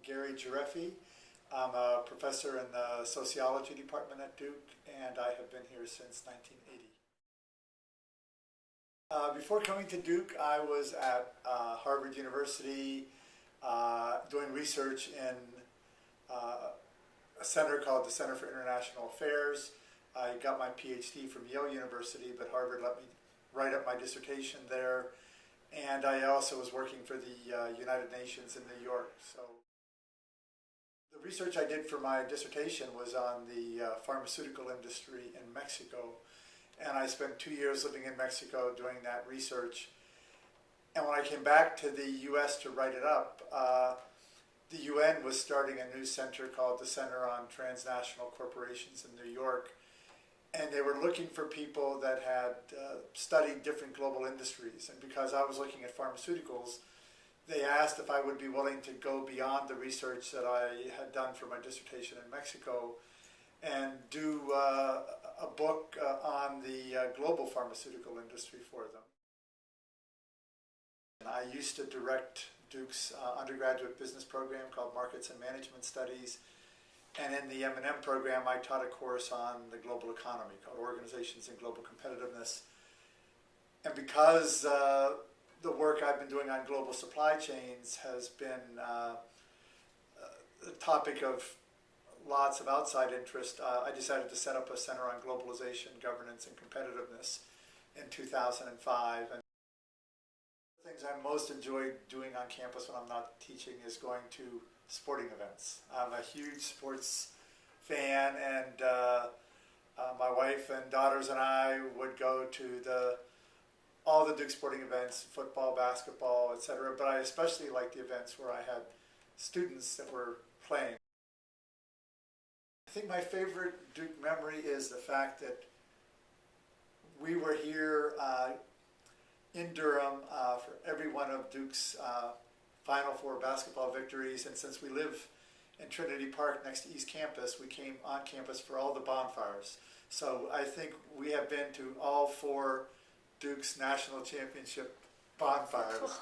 Gary Gereffi. I'm a professor in the Sociology Department at Duke, and I have been here since 1980. Before coming to Duke, I was at Harvard University doing research in a center called the Center for International Affairs. I got my PhD from Yale University, but Harvard let me write up my dissertation there. And I also was working for the United Nations in New York. So the research I did for my dissertation was on the pharmaceutical industry in Mexico. And I spent 2 years living in Mexico doing that research. And when I came back to the US to write it up, the UN was starting a new center called the Center on Transnational Corporations in New York. And they were looking for people that had studied different global industries. And because I was looking at pharmaceuticals, they asked if I would be willing to go beyond the research that I had done for my dissertation in Mexico and do a book on the global pharmaceutical industry for them. And I used to direct Duke's undergraduate business program called Markets and Management Studies. And in the M&M program, I taught a course on the global economy called Organizations and Global Competitiveness. And because the work I've been doing on global supply chains has been the topic of lots of outside interest, I decided to set up a Center on Globalization, Governance, and Competitiveness in 2005. And the things I most enjoy doing on campus when I'm not teaching is going to sporting events. I'm a huge sports fan, and my wife and daughters and I would go to all the Duke sporting events, football, basketball, etc. But I especially like the events where I had students that were playing. I think my favorite Duke memory is the fact that we were here in Durham for every one of Duke's Final Four basketball victories, and since we live in Trinity Park next to East Campus, we came on campus for all the bonfires. So I think we have been to all 4 Duke's national championship bonfires.